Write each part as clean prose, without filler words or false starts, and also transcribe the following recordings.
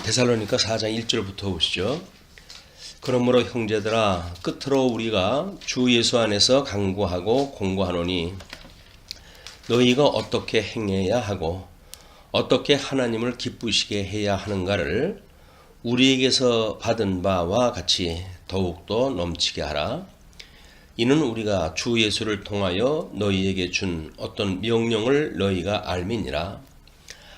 데살로니가 4장 1절부터 보시죠. 그러므로 형제들아 끝으로 우리가 주 예수 안에서 간구하고 공고하노니 너희가 어떻게 행해야 하고 어떻게 하나님을 기쁘시게 해야 하는가를 우리에게서 받은 바와 같이 더욱더 넘치게 하라. 이는 우리가 주 예수를 통하여 너희에게 준 어떤 명령을 너희가 알미니라.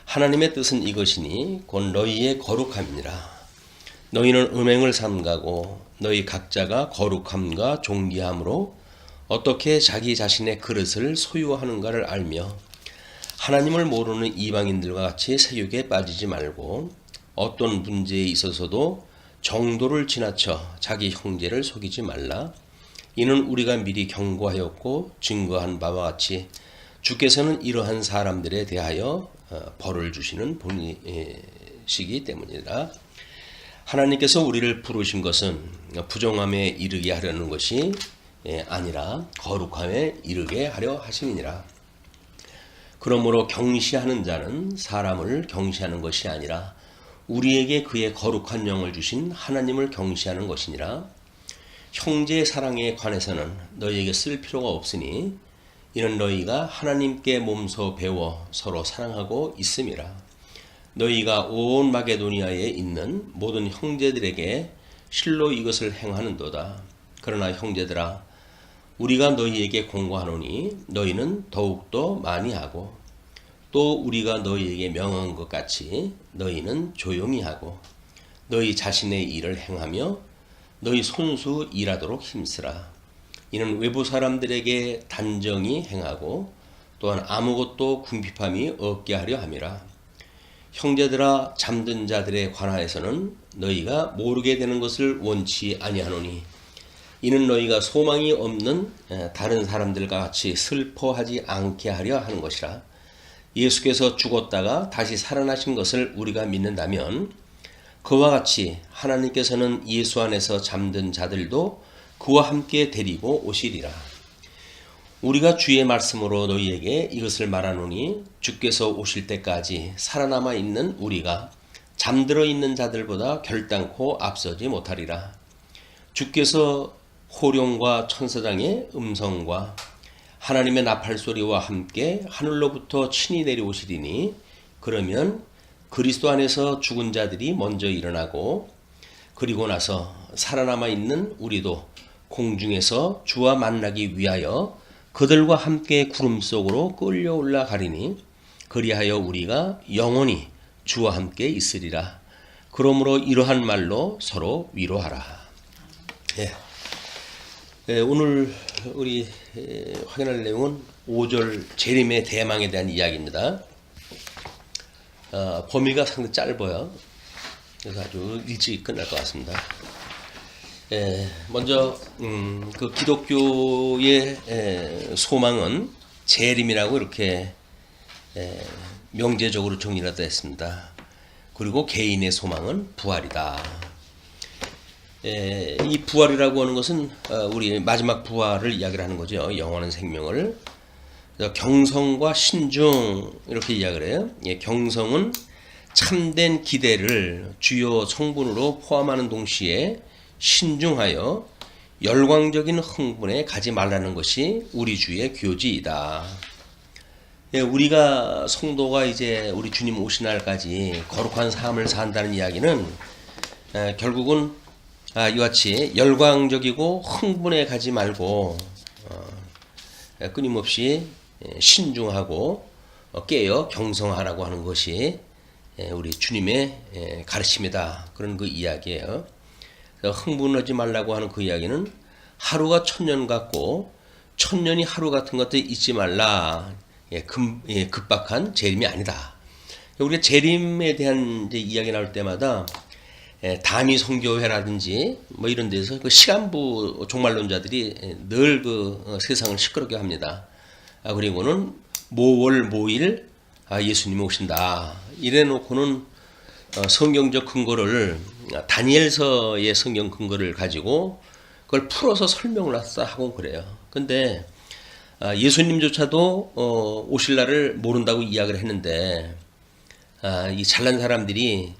하나님의 뜻은 이것이니 곧 너희의 거룩함이니라. 너희는 음행을 삼가고 너희 각자가 거룩함과 존귀함으로 어떻게 자기 자신의 그릇을 소유하는가를 알며 하나님을 모르는 이방인들과 같이 세욕에 빠지지 말고 어떤 문제에 있어서도 정도를 지나쳐 자기 형제를 속이지 말라. 이는 우리가 미리 경고하였고 증거한 바와 같이 주께서는 이러한 사람들에 대하여 벌을 주시는 분이시기 때문이라. 하나님께서 우리를 부르신 것은 부정함에 이르게 하려는 것이 아니라 거룩함에 이르게 하려 하심이니라. 그러므로 경시하는 자는 사람을 경시하는 것이 아니라 우리에게 그의 거룩한 영을 주신 하나님을 경시하는 것이니라. 형제의 사랑에 관해서는 너희에게 쓸 필요가 없으니 이는 너희가 하나님께 몸소 배워 서로 사랑하고 있음이라. 너희가 온 마게도니아에 있는 모든 형제들에게 실로 이것을 행하는도다. 그러나 형제들아 우리가 너희에게 공고하노니 너희는 더욱더 많이 하고 또 우리가 너희에게 명한 것 같이 너희는 조용히 하고 너희 자신의 일을 행하며 너희 손수 일하도록 힘쓰라. 이는 외부 사람들에게 단정히 행하고 또한 아무것도 궁핍함이 없게 하려 함이라. 형제들아 잠든 자들에 관하여서는 너희가 모르게 되는 것을 원치 아니하노니 이는 너희가 소망이 없는 다른 사람들과 같이 슬퍼하지 않게 하려 하는 것이라. 예수께서 죽었다가 다시 살아나신 것을 우리가 믿는다면 그와 같이 하나님께서는 예수 안에서 잠든 자들도 그와 함께 데리고 오시리라. 우리가 주의 말씀으로 너희에게 이것을 말하노니 주께서 오실 때까지 살아남아 있는 우리가 잠들어 있는 자들보다 결단코 앞서지 못하리라. 주께서 호령과 천사장의 음성과 하나님의 나팔 소리와 함께 하늘로부터 친히 내려오시리니 그러면 그리스도 안에서 죽은 자들이 먼저 일어나고 그리고 나서 살아남아 있는 우리도 공중에서 주와 만나기 위하여 그들과 함께 구름 속으로 끌려 올라가리니 그리하여 우리가 영원히 주와 함께 있으리라. 그러므로 이러한 말로 서로 위로하라. 오늘 우리 확인할 내용은 5절 재림의 대망에 대한 이야기입니다. 범위가 상당히 짧아요. 그래서 아주 일찍 끝날 것 같습니다. 먼저 그 기독교의 소망은 재림이라고 이렇게 명제적으로 정리가 됐습니다. 그리고 개인의 소망은 부활이다. 이 부활이라고 하는 것은 우리 마지막 부활을 이야기를 하는 거죠. 영원한 생명을. 경성과 신중 이렇게 이야기를 해요. 경성은 참된 기대를 주요 성분으로 포함하는 동시에 신중하여 열광적인 흥분에 가지 말라는 것이 우리 주의 교지이다. 우리가 성도가 이제 우리 주님 오신 날까지 거룩한 삶을 산다는 이야기는 결국은 이와 같이 열광적이고 흥분에 가지 말고 끊임없이 신중하고 깨어 경성하라고 하는 것이 우리 주님의 가르침이다. 그런 그 이야기예요. 흥분하지 말라고 하는 그 이야기는 하루가 천년 같고 천년이 하루 같은 것도 잊지 말라. 급박한 재림이 아니다. 우리가 재림에 대한 이제 이야기 나올 때마다 다미 선교회라든지 뭐 이런 데서 그 시간부 종말론자들이 늘 그 세상을 시끄럽게 합니다. 그리고는 모월 모일 예수님이 오신다. 이래 놓고는 성경적 근거를 다니엘서의 성경 근거를 가지고 그걸 풀어서 설명을 하고 그래요. 근데 예수님조차도 오실 날을 모른다고 이야기를 했는데 이 잘난 사람들이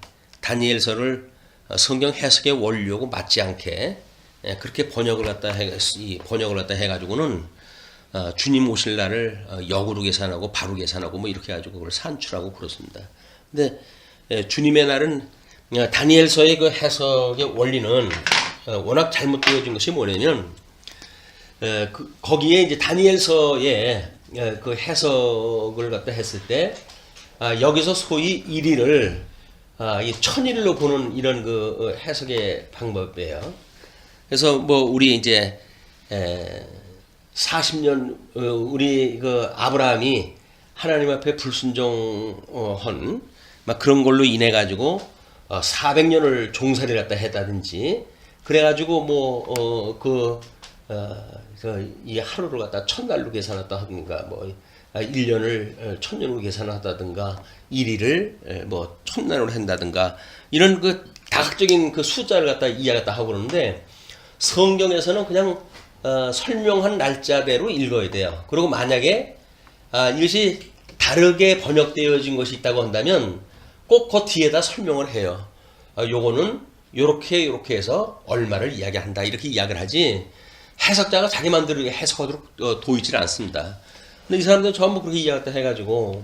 다니엘서를 성경 해석의 원리하고 맞지 않게 그렇게 번역을 갖다 해가지고는 주님 오실 날을 역으로 계산하고 바로 계산하고 뭐 이렇게 해가지고 그걸 산출하고 그렇습니다. 근데 주님의 날은 다니엘서의 그 해석의 원리는 워낙 잘못되어진 것이 뭐냐면 거기에 이제 다니엘서의 그 해석을 갖다 했을 때 여기서 소위 일일을 천일로 보는 이런 그 해석의 방법이에요. 그래서 뭐 우리 이제 40년 우리 그 아브라함이 하나님 앞에 불순종한 막 그런 걸로 인해 가지고 400년을 종살이를 갖다 했다든지 그래 가지고 뭐 이 하루를 갖다 1000날로 계산했다 하든가 뭐 1년을 1000년으로 계산하다든가 1일을 뭐 1000날로 한다든가 이런 그 다각적인 그 숫자를 갖다 이해하다 하고 그러는데 성경에서는 그냥 설명한 날짜대로 읽어야 돼요. 그리고 만약에 이것이 다르게 번역되어진 것이 있다고 한다면 꼭 그 뒤에다 설명을 해요. 요거는 요렇게 해서 얼마를 이야기한다 이렇게 이야기를 하지 해석자가 자기 마음대로 해석하도록 도이질 않습니다. 근데 이 사람들은 전부 그렇게 이야기했다 해가지고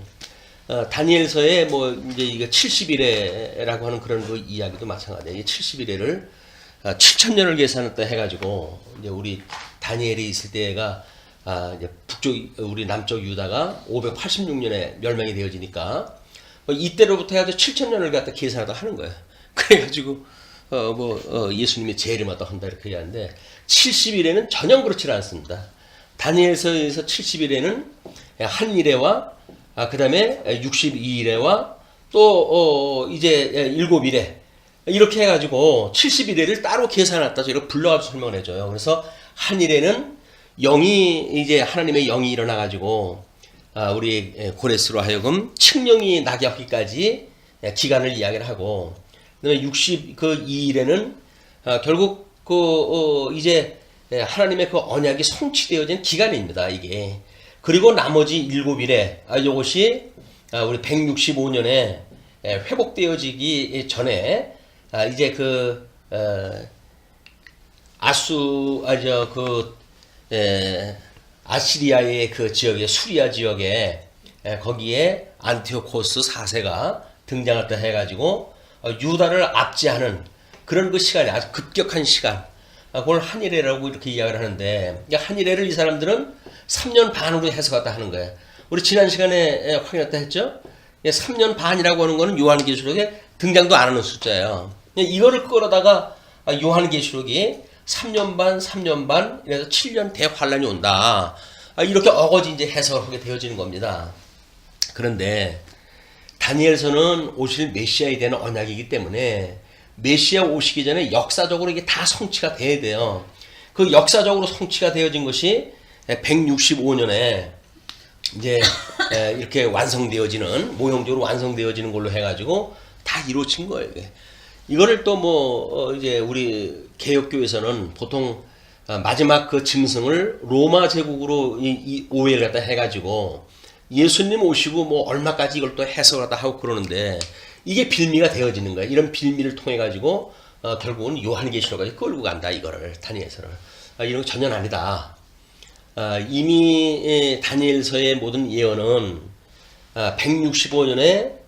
다니엘서에 뭐 이제 이게 70일에라고 하는 그런 그 이야기도 마찬가지예요. 70일에를 7,000년을 계산했다 해가지고 이제 우리 다니엘이 있을 때가 이제 북쪽 우리 남쪽 유다가 586년에 멸망이 되어지니까 이때로부터 해가지고 7,000년을 갖다 계산하다 하는 거예요. 그래가지고 예수님이 재림하다 한다 이렇게 얘기하는데 70일에는 전혀 그렇지 않습니다. 다니엘서에서 70일에는 한 일회와 그 다음에 62일회와 또 이제 7일회 이렇게 해가지고 70일회를 따로 계산했다 저희가 불러가지고 설명을 해줘요. 그래서 한 일회는 영이 이제 하나님의 영이 일어나가지고 우리 고레스로 하여금 칙령이 나게 하기까지 기간을 이야기를 하고 그다음에 62일에는 결국 이제 하나님의 그 언약이 성취되어진 기간입니다. 이게 그리고 나머지 7일에 이것이 우리 165년에 회복되어지기 전에 이제 그 아시리아의 그 지역에 수리아 지역에 거기에 안티오코스 4세가 등장했다 해가지고 유다를 압제하는 그런 그 시간이 아주 급격한 시간 그걸 한일회라고 이렇게 이야기를 하는데 한일회를 이 사람들은 3년 반으로 해석했다 하는 거예요. 우리 지난 시간에 확인했다 했죠? 3년 반이라고 하는 거는 요한계시록에 등장도 안 하는 숫자예요. 이거를 끌어다가 요한계시록이 3년 반, 이래서 7년 대환란이 온다. 이렇게 어거지 이제 해석을 하게 되어지는 겁니다. 그런데 다니엘서는 오실 메시아에 대한 언약이기 때문에 메시아 오시기 전에 역사적으로 이게 다 성취가 돼야 돼요. 그 역사적으로 성취가 되어진 것이 165년에 이제 이렇게 완성되어지는 모형적으로 완성되어지는 걸로 해가지고 다 이루어진 거예요. 이거를 또 뭐 이제 우리 개혁교에서는 보통 마지막 그 짐승을 로마 제국으로 이 오해를 갖다 해가지고 예수님 오시고 뭐 얼마까지 이걸 또 해석하다 하고 그러는데 이게 빌미가 되어지는 거예요. 이런 빌미를 통해 가지고 결국은 요한계시록까지 끌고 간다 이거를 다니엘서를 이런 거 전혀 아니다. 이미 다니엘서의 모든 예언은 165년에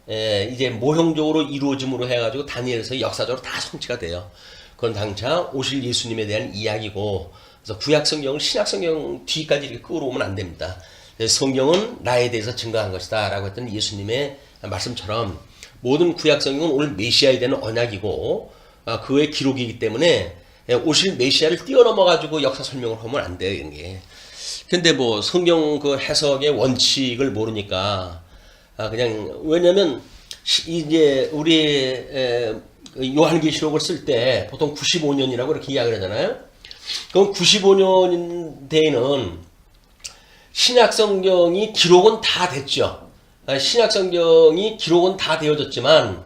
이제 모형적으로 이루어짐으로 해가지고 다니엘서 역사적으로 다 성취가 돼요. 그건 당장 오실 예수님에 대한 이야기고 그래서 구약성경을 신약성경 뒤까지 이렇게 끌어오면 안 됩니다. 성경은 나에 대해서 증거한 것이다 라고 했던 예수님의 말씀처럼 모든 구약성경은 오늘 메시아에 대한 언약이고 그의 기록이기 때문에 오실 메시아를 뛰어넘어가지고 역사 설명을 하면 안 돼요. 이런 게. 근데 뭐 성경 그 해석의 원칙을 모르니까 그냥 왜냐면 이제 우리 요한계시록을 쓸 때 보통 95년이라고 이렇게 이야기를 하잖아요. 그럼 95년대에는 신약성경이 기록은 다 됐죠. 신약성경이 기록은 다 되어졌지만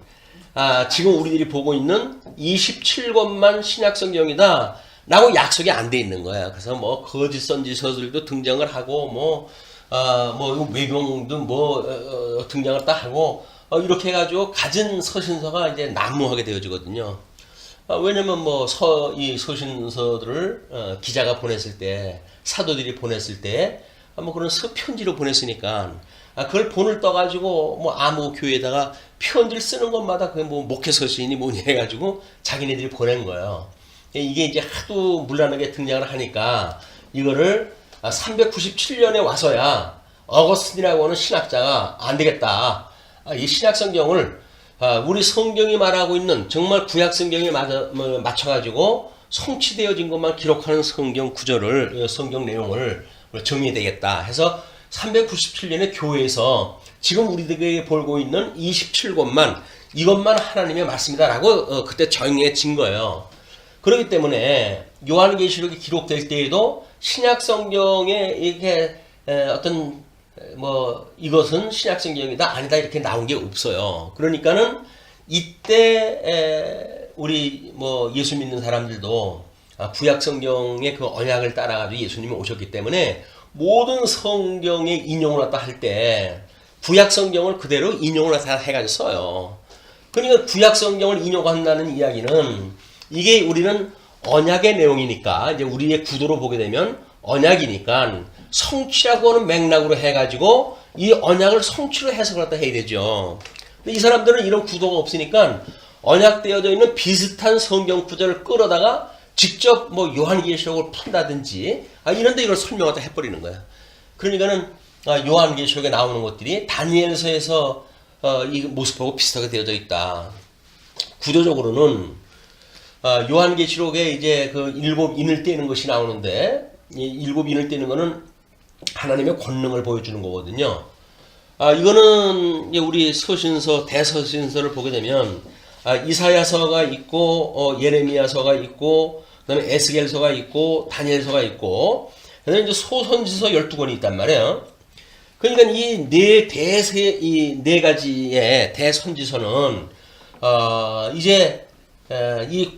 지금 우리들이 보고 있는 27권만 신약성경이다 라고 약속이 안 돼 있는 거야. 그래서 뭐 거짓 선지서들도 등장을 하고 뭐 외경도 뭐 등장을 딱 하고 이렇게 해가지고 갖은 서신서가 이제 난무하게 되어지거든요. 왜냐면 이 서신서들을 기자가 보냈을 때, 사도들이 보냈을 때, 그런 서편지로 보냈으니까, 그걸 본을 떠가지고 아무 교회에다가 편지를 쓰는 것마다 그게 목회 서신이 뭐니 해가지고 자기네들이 보낸 거예요. 이게 이제 하도 문란하게 등장을 하니까 이거를 397년에 와서야 어거스틴이라고 하는 신학자가 안 되겠다. 이 신약 성경을 우리 성경이 말하고 있는 정말 구약 성경에 맞춰가지고 성취되어진 것만 기록하는 성경 구절을, 성경 내용을 정의해야 되겠다 해서 397년에 교회에서 지금 우리들에게 보고 있는 27권만 이것만 하나님의 말씀이다라고 그때 정의해진 거예요. 그렇기 때문에 요한계시록이 기록될 때에도 신약 성경에 이렇게 어떤 이것은 신약 성경이다 아니다 이렇게 나온 게 없어요. 그러니까는 이때 우리 예수 믿는 사람들도 구약 성경의 그 언약을 따라가지고 예수님이 오셨기 때문에 모든 성경에 인용을 갖다 할 때 구약 성경을 그대로 인용을 갖다 해가지고 써요. 그러니까 구약 성경을 인용한다는 이야기는 이게 우리는 언약의 내용이니까 이제 우리의 구도로 보게 되면 언약이니까 성취라고 하는 맥락으로 해가지고 이 언약을 성취로 해석을 갖다 해야 되죠. 근데 이 사람들은 이런 구도가 없으니까 언약되어져 있는 비슷한 성경 구절을 끌어다가 직접 요한계시록을 푼다든지 이런데 이걸 설명하다 해버리는 거야. 그러니까는 요한계시록에 나오는 것들이 다니엘서에서 이 모습하고 비슷하게 되어져 있다. 구조적으로는 요한계시록에 이제 그 일곱 인을 떼는 것이 나오는데 이 일곱 인을 떼는 거는 하나님의 권능을 보여주는 거거든요. 이거는 이제 우리 서신서 대서신서를 보게 되면 이사야서가 있고 예레미야서가 있고 그다음에 에스겔서가 있고 다니엘서가 있고 그다음에 이제 소선지서 12권이 있단 말이에요. 그러니까 이 네 가지의 대선지서는 이제 이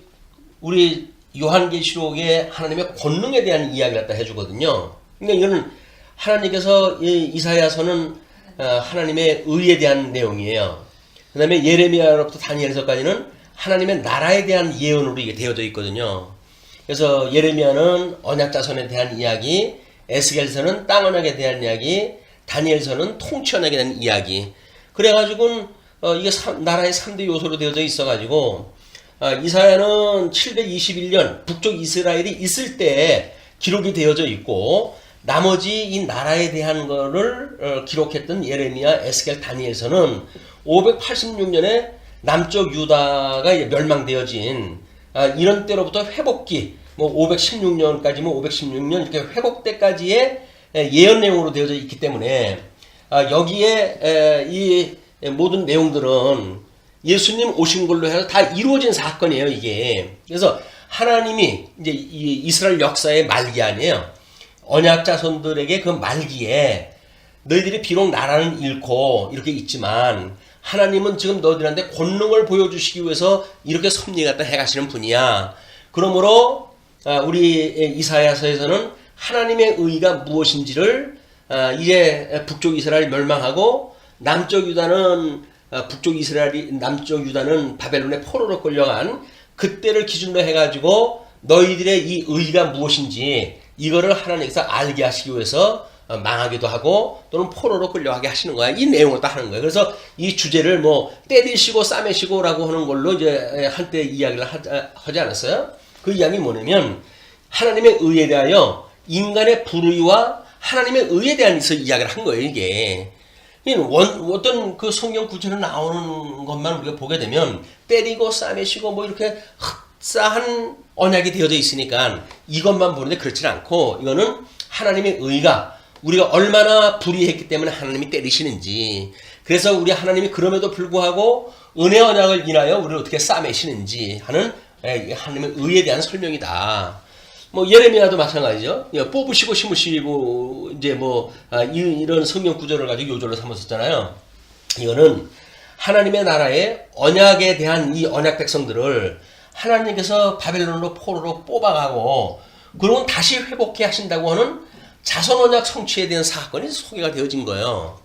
우리 요한계시록의 하나님의 권능에 대한 이야기를 갖다 해주거든요. 그러니까 이거는 하나님께서 이사야서는 하나님의 의에 대한 내용이에요. 그 다음에 예레미야로부터 다니엘서까지는 하나님의 나라에 대한 예언으로 이게 되어져 있거든요. 그래서 예레미야는 언약자손에 대한 이야기, 에스겔서는 땅 언약에 대한 이야기, 다니엘서는 통치 언약에 대한 이야기. 그래가지고 이게 나라의 3대 요소로 되어져 있어가지고 이사야는 721년 북쪽 이스라엘이 있을 때 기록이 되어져 있고 나머지 이 나라에 대한 거를 기록했던 예레미야, 에스겔, 다니엘서는 586년에 남쪽 유다가 멸망되어진 이런 때로부터 회복기 516년까지 516년 이렇게 회복 때까지의 예언 내용으로 되어져 있기 때문에 여기에 이 모든 내용들은 예수님 오신 걸로 해서 다 이루어진 사건이에요, 이게. 그래서 하나님이 이제 이 이스라엘 역사의 말기 아니에요. 언약 자손들에게 그 말기에 너희들이 비록 나라는 잃고 이렇게 있지만 하나님은 지금 너희들한테 권능을 보여주시기 위해서 이렇게 섭리 갖다 해가시는 분이야. 그러므로 우리 이사야서에서는 하나님의 의가 무엇인지를 이제 북쪽 이스라엘이 멸망하고 남쪽 유다는 남쪽 유다는 바벨론의 포로로 끌려간 그때를 기준으로 해가지고 너희들의 이 의가 무엇인지 이거를 하나님께서 알게 하시기 위해서 망하기도 하고 또는 포로로 끌려가게 하시는 거야. 이 내용을 딱 하는 거예요. 그래서 이 주제를 때리시고 싸매시고라고 하는 걸로 이제 한때 이야기를 하지 않았어요? 그 이야기 뭐냐면 하나님의 의에 대하여 인간의 불의와 하나님의 의에 대한 이야기를 한 거예요, 이게. 어떤 그 성경 구절에 나오는 것만 우리가 보게 되면 때리고 싸매시고 이렇게 흡사한 언약이 되어져 있으니까 이것만 보는데 그렇진 않고 이거는 하나님의 의가 우리가 얼마나 불의했기 때문에 하나님이 때리시는지 그래서 우리 하나님이 그럼에도 불구하고 은혜 언약을 인하여 우리를 어떻게 싸매시는지 하는 하나님의 의에 대한 설명이다. 예레미야도 마찬가지죠. 뽑으시고 심으시고 이제 이런 성경 구절을 가지고 요절로 삼았었잖아요. 이거는 하나님의 나라의 언약에 대한 이 언약 백성들을 하나님께서 바벨론으로 포로로 뽑아가고 그러면 다시 회복해 하신다고 하는 자선 언약 성취에 대한 사건이 소개가 되어진 거예요.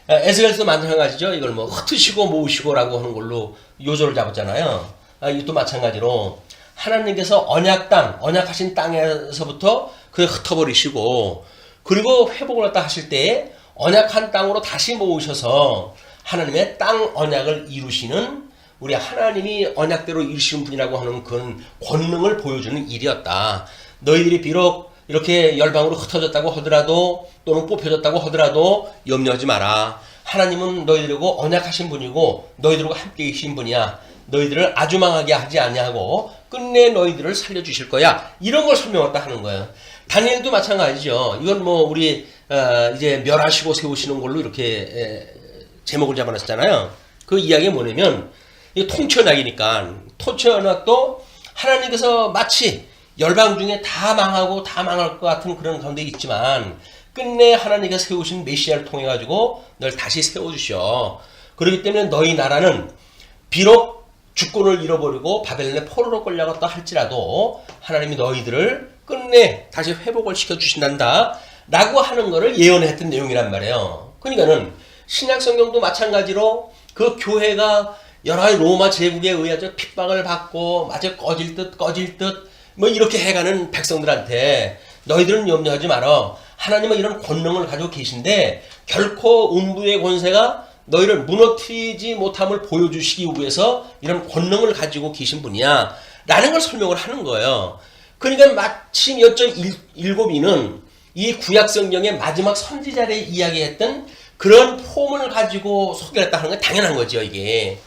에스겔도 마찬가지죠. 이걸 뭐 흩으시고 모으시고라고 하는 걸로 요조를 잡았잖아요. 이것도 마찬가지로 하나님께서 언약 땅, 언약하신 땅에서부터 그걸 흩어버리시고 그리고 회복을 갖다 하실 때에 언약한 땅으로 다시 모으셔서 하나님의 땅 언약을 이루시는 우리 하나님이 언약대로 이루시는 분이라고 하는 그런 권능을 보여주는 일이었다. 너희들이 비록 이렇게 열방으로 흩어졌다고 하더라도 또는 뽑혀졌다고 하더라도 염려하지 마라. 하나님은 너희들하고 언약하신 분이고 너희들과 함께 계신 분이야. 너희들을 아주 망하게 하지 아니하고 끝내 너희들을 살려주실 거야. 이런 걸 설명했다 하는 거예요. 다니엘도 마찬가지죠. 이건 뭐 우리 이제 멸하시고 세우시는 걸로 이렇게 제목을 잡아놨잖아요. 그 이야기가 뭐냐면 이 통치언약이니까 통치언약도 하나님께서 마치 열방 중에 다 망하고 다 망할 것 같은 그런 가운데 있지만 끝내 하나님께서 세우신 메시아를 통해 가지고 널 다시 세워주셔. 그렇기 때문에 너희 나라는 비록 주권을 잃어버리고 바벨론의 포로로 끌려갔다 할지라도 하나님이 너희들을 끝내 다시 회복을 시켜주신단다 라고 하는 것을 예언했던 내용이란 말이에요. 그러니까는 신약성경도 마찬가지로 그 교회가 여러 가지 로마 제국에 의해서 핍박을 받고 마치 꺼질 듯 뭐 이렇게 해가는 백성들한테 너희들은 염려하지 마라. 하나님은 이런 권능을 가지고 계신데 결코 음부의 권세가 너희를 무너뜨리지 못함을 보여주시기 위해서 이런 권능을 가지고 계신 분이야 라는 걸 설명을 하는 거예요. 그러니까 마침 여쪽 일곱이는 이 구약성경의 마지막 선지자를 이야기했던 그런 폼을 가지고 소개를 했다 하는 건 당연한 거죠, 이게.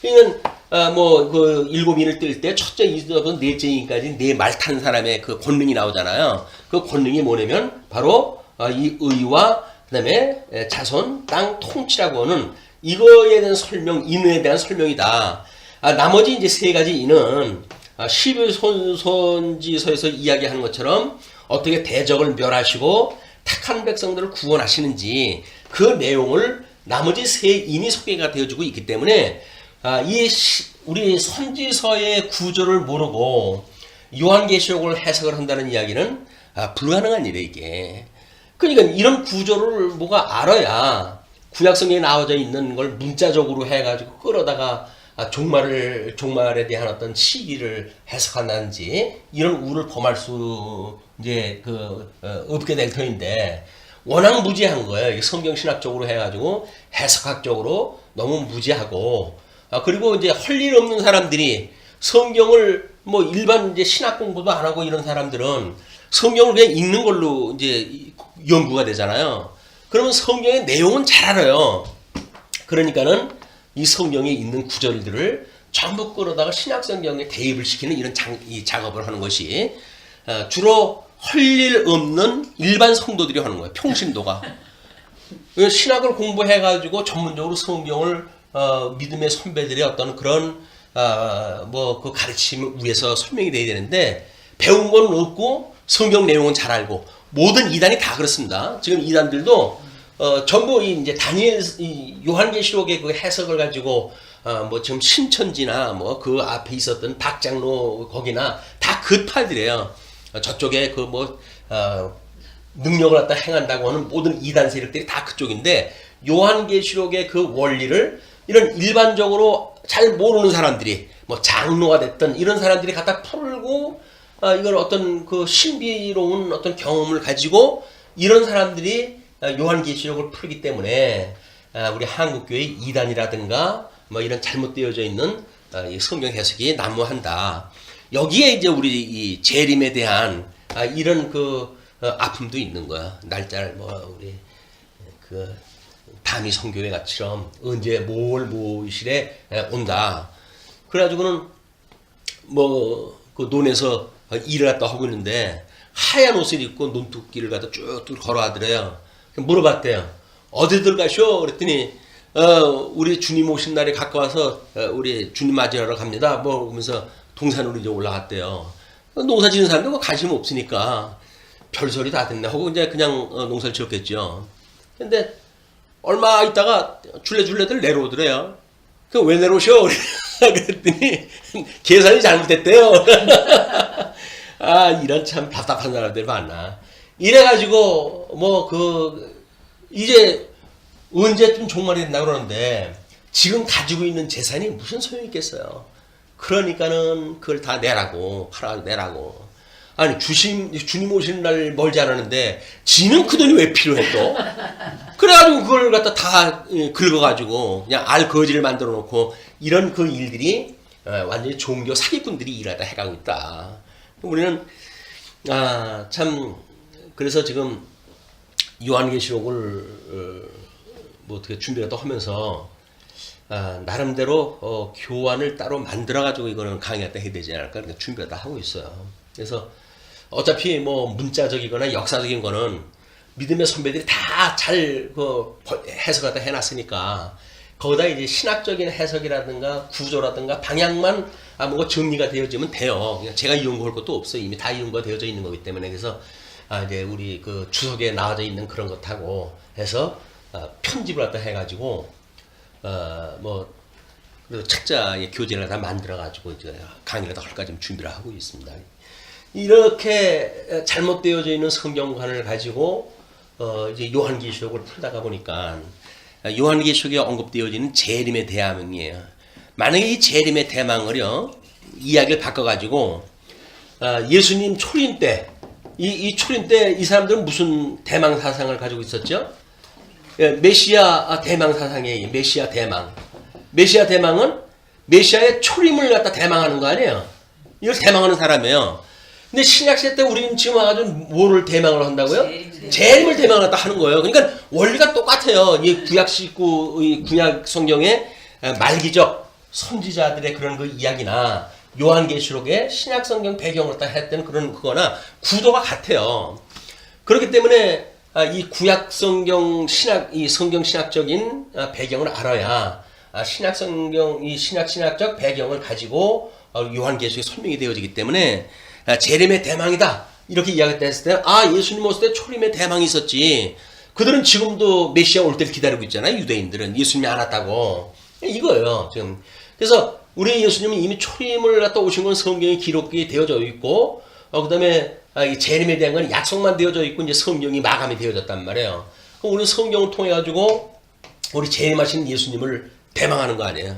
그러니까 그 일곱인을 뜰 때 첫째, 이서부터 넷째 인까지 네 말 타는 사람의 그 권능이 나오잖아요. 그 권능이 뭐냐면 바로 이 의와 그다음에 자손, 땅 통치라고 하는 이거에 대한 설명, 인에 대한 설명이다. 나머지 이제 세 가지 인은 11선지서에서 이야기하는 것처럼 어떻게 대적을 멸하시고 택한 백성들을 구원하시는지 그 내용을 나머지 세 인이 소개가 되어주고 있기 때문에 우리 선지서의 구조를 모르고 요한계시록을 해석을 한다는 이야기는 불가능한 일이에요, 이게. 그러니까 이런 구조를 뭐가 알아야 구약성경에 나와져 있는 걸 문자적으로 해가지고 끌어다가 종말에 대한 어떤 시기를 해석한다든지 이런 우를 범할 수 이제 없게 될 터인데 워낙 무지한 거예요. 성경 신학적으로 해가지고 해석학적으로 너무 무지하고 그리고 이제 할 일 없는 사람들이 성경을 뭐 일반 이제 신학 공부도 안 하고 이런 사람들은 성경을 그냥 읽는 걸로 이제 연구가 되잖아요. 그러면 성경의 내용은 잘 알아요. 그러니까는 이 성경에 있는 구절들을 전부 끌어다가 신약 성경에 대입을 시키는 이런 이 작업을 하는 것이 주로 할 일 없는 일반 성도들이 하는 거예요. 평신도가. 신학을 공부해가지고 전문적으로 성경을 믿음의 선배들의 어떤 그런 그 가르침 위에서 설명이 돼야 되는데 배운 건 없고 성경 내용은 잘 알고 모든 이단이 다 그렇습니다. 지금 이단들도 전부 이제 다니엘 요한계시록의 그 해석을 가지고 뭐 지금 신천지나 뭐 그 앞에 있었던 박장로 거기나 다 그 팔들이에요. 저쪽에 그 능력을 갖다 행한다고 하는 모든 이단 세력들이 다 그쪽인데 요한계시록의 그 원리를 이런 일반적으로 잘 모르는 사람들이 뭐 장로가 됐던 이런 사람들이 갖다 풀고 이걸 어떤 그 신비로운 어떤 경험을 가지고 이런 사람들이 요한계시록을 풀기 때문에 우리 한국교회 이단이라든가 뭐 이런 잘못되어져 있는 성경 해석이 난무한다. 여기에 이제 우리 이 재림에 대한 이런 그 아픔도 있는 거야. 날짜를 우리 그 담이 성교회 같이럼 언제 모실에 온다. 그래가지고는 그 논에서 일을 갖다 하고 있는데 하얀 옷을 입고 논두길을 갖다 쭉 걸어가더래요. 물어봤대요. 어디들 가쇼? 그랬더니 우리 주님 오신 날이 가까워서 우리 주님 맞이하러 갑니다. 그러면서 동산으로 이제 올라갔대요. 농사 지는 사람들 관심 없으니까 별소리 다 듣네 하고 이제 그냥 농사를 지었겠죠. 근데 얼마 있다가 줄레줄레들 내려오더래요. 왜 내려오셔? 그랬더니 계산이 잘못됐대요. 이런 참 답답한 사람들 많나. 이래가지고 이제 언제쯤 종말이 된다고 그러는데 지금 가지고 있는 재산이 무슨 소용이 있겠어요. 그러니까는 그걸 다 내라고, 팔아 내라고. 아니 주님 오시는 날 멀지 않았는데 지는 그 돈이 왜 필요해 또? 그래가지고 그걸 갖다 다 긁어가지고 그냥 알거지를 만들어 놓고 이런 그 일들이 완전히 종교 사기꾼들이 일하다 해가고 있다. 우리는 참 그래서 지금 요한계시록을 뭐 어떻게 준비를 또 하면서 나름대로 교환을 따로 만들어가지고 이거는 강의할 때 해야 되지 않을까 그러니까 준비를 다 하고 있어요. 그래서 어차피 뭐 문자적이거나 역사적인 거는 믿음의 선배들이 다 잘 해석을 다 해놨으니까 거기다 이제 신학적인 해석이라든가 구조라든가 방향만 뭔가 정리가 되어지면 돼요. 그냥 제가 연구할 것도 없어요. 이미 다 연구가 되어져 있는 거기 때문에. 그래서 이제 우리 그 주석에 나와져 있는 그런 것하고 해서 편집을 갖다 해가지고 뭐 그래서 책자의 교재를 다 만들어가지고 이제 강의를 다 할까 지금 준비를 하고 있습니다. 이렇게 잘못되어져 있는 성경관을 가지고 이제 요한계시록을 풀다가 보니까 요한계시록에 언급되어지는 재림의 대망이에요. 만약에 이 재림의 대망을요 이야기를 바꿔가지고 예수님 초림 때 이 초림 때 이 사람들은 무슨 대망 사상을 가지고 있었죠? 메시아 대망 사상이에요. 메시아 대망. 메시아 대망은 메시아의 초림을 갖다 대망하는 거 아니에요? 이걸 대망하는 사람이에요. 근데 신약시대 때 우리는 지금 와가지고 뭐를 대망을 한다고요? 재림을 대망을 하는 거예요. 그러니까 원리가 똑같아요. 이 구약 성경의 말기적 선지자들의 그런 그 이야기나 요한계시록의 신약 성경 배경으로 딱 했던 그런 그거나 구도가 같아요. 그렇기 때문에 이 구약 성경 이 성경 신학적인 배경을 알아야 신약 성경 이 신학적 배경을 가지고 요한계시록에 설명이 되어지기 때문에 재림의 대망이다 이렇게 이야기했을 때 예수님 오실 때 초림의 대망이 있었지. 그들은 지금도 메시아 올 때를 기다리고 있잖아요. 유대인들은 예수님이 안 왔다고 이거예요 지금. 그래서 우리 예수님은 이미 초림을 갖다 오신 건 성경에 기록이 되어져 있고 그 다음에 이 재림에 대한 건 약속만 되어져 있고 이제 성경이 마감이 되어졌단 말이에요. 그럼 우리 성경을 통해 가지고 우리 재림하신 예수님을 대망하는 거 아니에요.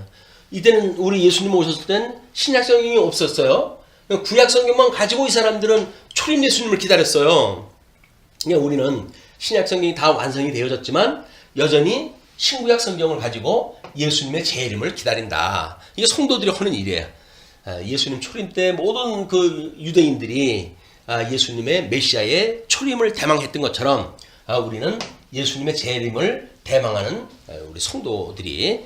이때는 우리 예수님 오셨을 땐 신약 성경이 없었어요. 구약 성경만 가지고 이 사람들은 초림 예수님을 기다렸어요. 그러니까 우리는 신약 성경이 다 완성이 되어졌지만 여전히 신구약 성경을 가지고 예수님의 재림을 기다린다. 이게 성도들이 하는 일이에요. 예수님 초림 때 모든 그 유대인들이 예수님의 메시아의 초림을 대망했던 것처럼 우리는 예수님의 재림을 대망하는 우리 성도들이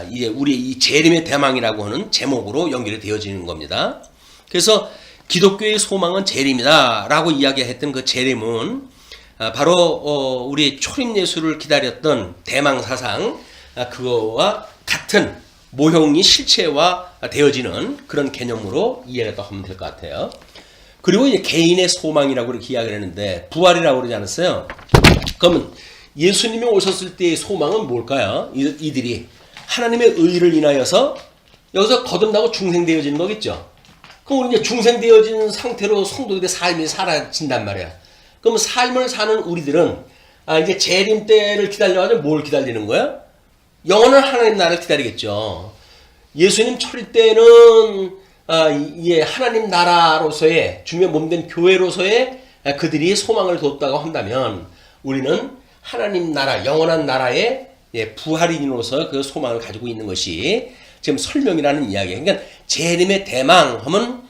이제 우리 이 재림의 대망이라고 하는 제목으로 연결이 되어지는 겁니다. 그래서 기독교의 소망은 재림이다 라고 이야기했던 그 재림은 바로 우리 초림 예수를 기다렸던 대망 사상 그거와 같은 모형이 실체화 되어지는 그런 개념으로 이해를 하면 될 것 같아요. 그리고 이제 개인의 소망이라고 이렇게 이야기를 했는데 부활이라고 그러지 않았어요? 그러면 예수님이 오셨을 때의 소망은 뭘까요? 이들이 하나님의 의를 인하여서 여기서 거듭나고 중생되어지는 거겠죠. 그럼 우리 이제 중생되어진 상태로 성도들의 삶이 사라진단 말이야. 그럼 삶을 사는 우리들은 이제 재림 때를 기다려가지고 뭘 기다리는 거야? 영원한 하나님 나라를 기다리겠죠. 예수님 초림 때는 하나님 나라로서의 주님의 몸된 교회로서의 그들이 소망을 뒀다고 한다면 우리는 하나님 나라, 영원한 나라의 부활인으로서 그 소망을 가지고 있는 것이 지금 설명이라는 이야기예요. 그러니까 재림의 대망하면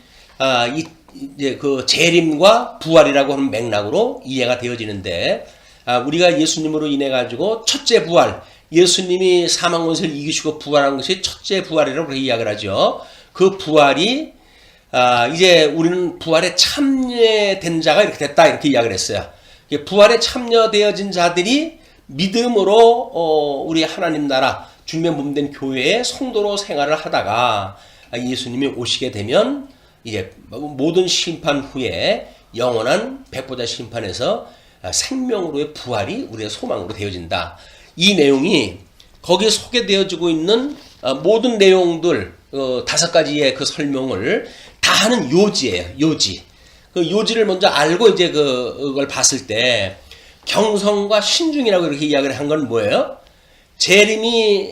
이제 그 재림과 부활이라고 하는 맥락으로 이해가 되어지는데 우리가 예수님으로 인해 가지고 첫째 부활, 예수님이 사망 권세를 이기시고 부활한 것이 첫째 부활이라고 그렇게 이야기를 하죠. 그 부활이 이제 우리는 부활에 참여된 자가 이렇게 됐다 이렇게 이야기를 했어요. 부활에 참여되어진 자들이 믿음으로 우리 하나님 나라 주님의 몸된 교회의 성도로 생활을 하다가 예수님이 오시게 되면 이제 모든 심판 후에 영원한 백보자 심판에서 생명으로의 부활이 우리의 소망으로 되어진다. 이 내용이 거기에 소개되어지고 있는 모든 내용들 5가지의 그 설명을 다 하는 요지예요. 요지. 그 요지를 먼저 알고 이제 그걸 봤을 때 경성과 신중이라고 이렇게 이야기를 한 건 뭐예요? 재림이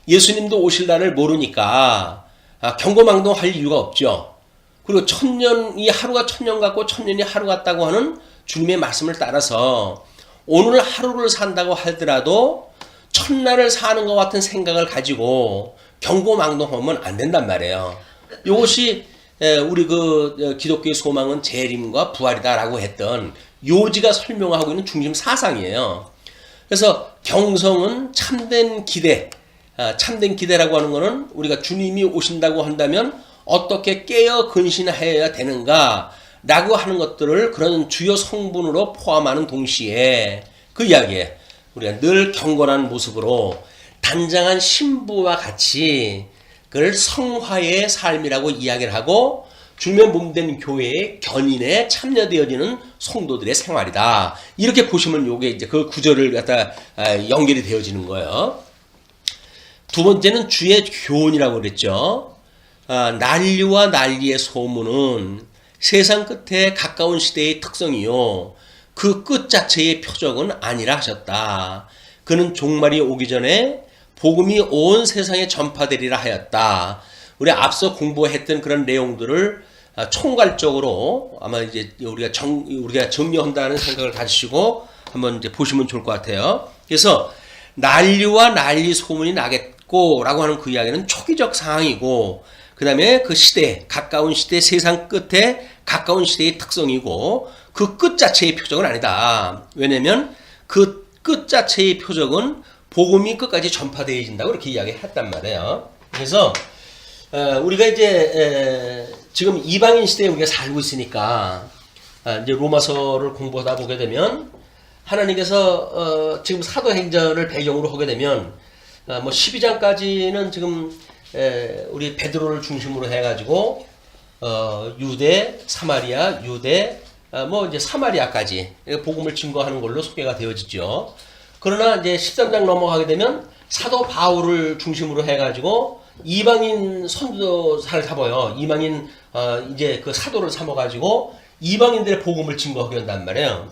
예수님도 오실 날을 모르니까 경고망동할 이유가 없죠. 그리고 천년이 하루가 천년 같고 천년이 하루 같다고 하는 주님의 말씀을 따라서 오늘 하루를 산다고 하더라도 천날을 사는 것 같은 생각을 가지고 경고망동하면 안 된단 말이에요. 이것이 우리 그 기독교의 소망은 재림과 부활이다라고 했던 요지가 설명하고 있는 중심 사상이에요. 그래서 경성은 참된 기대, 참된 기대라고 하는 것은 우리가 주님이 오신다고 한다면 어떻게 깨어 근신하여야 되는가 라고 하는 것들을 그런 주요 성분으로 포함하는 동시에 그 이야기에 우리가 늘 경건한 모습으로 단장한 신부와 같이 그걸 성화의 삶이라고 이야기를 하고 주님의 몸된 교회의 견인에 참여되어지는 성도들의 생활이다. 이렇게 보시면 요게 이제 그 구절을 갖다 연결이 되어지는 거예요. 두 번째는 주의 교훈이라고 그랬죠. 난리와 난리의 소문은 세상 끝에 가까운 시대의 특성이요. 그 끝 자체의 표적은 아니라 하셨다. 그는 종말이 오기 전에 복음이 온 세상에 전파되리라 하였다. 우리 앞서 공부했던 그런 내용들을 총괄적으로 아마 이제 우리가 정리한다는 생각을 가지시고 한번 이제 보시면 좋을 것 같아요. 그래서 난리와 난리 소문이 나겠고라고 하는 그 이야기는 초기적 상황이고, 그 다음에 그 시대, 가까운 시대, 세상 끝에 가까운 시대의 특성이고, 그 끝 자체의 표적은 아니다. 왜냐면 그 끝 자체의 표적은 복음이 끝까지 전파되어진다고 이렇게 이야기했단 말이에요. 그래서 우리가 이제 지금 이방인 시대에 우리가 살고 있으니까 이제 로마서를 공부하다 보게 되면 하나님께서 지금 사도행전을 배경으로 하게 되면 뭐 12장까지는 지금 우리 베드로를 중심으로 해가지고 유대, 사마리아, 유대, 뭐 이제 사마리아까지 복음을 증거하는 걸로 소개가 되어지죠. 그러나 이제 13장 넘어가게 되면 사도 바울을 중심으로 해가지고 이방인 선교사를 잡아요. 이방인 이제 그 사도를 삼아가지고 이방인들의 복음을 증거하게 한단 말이에요.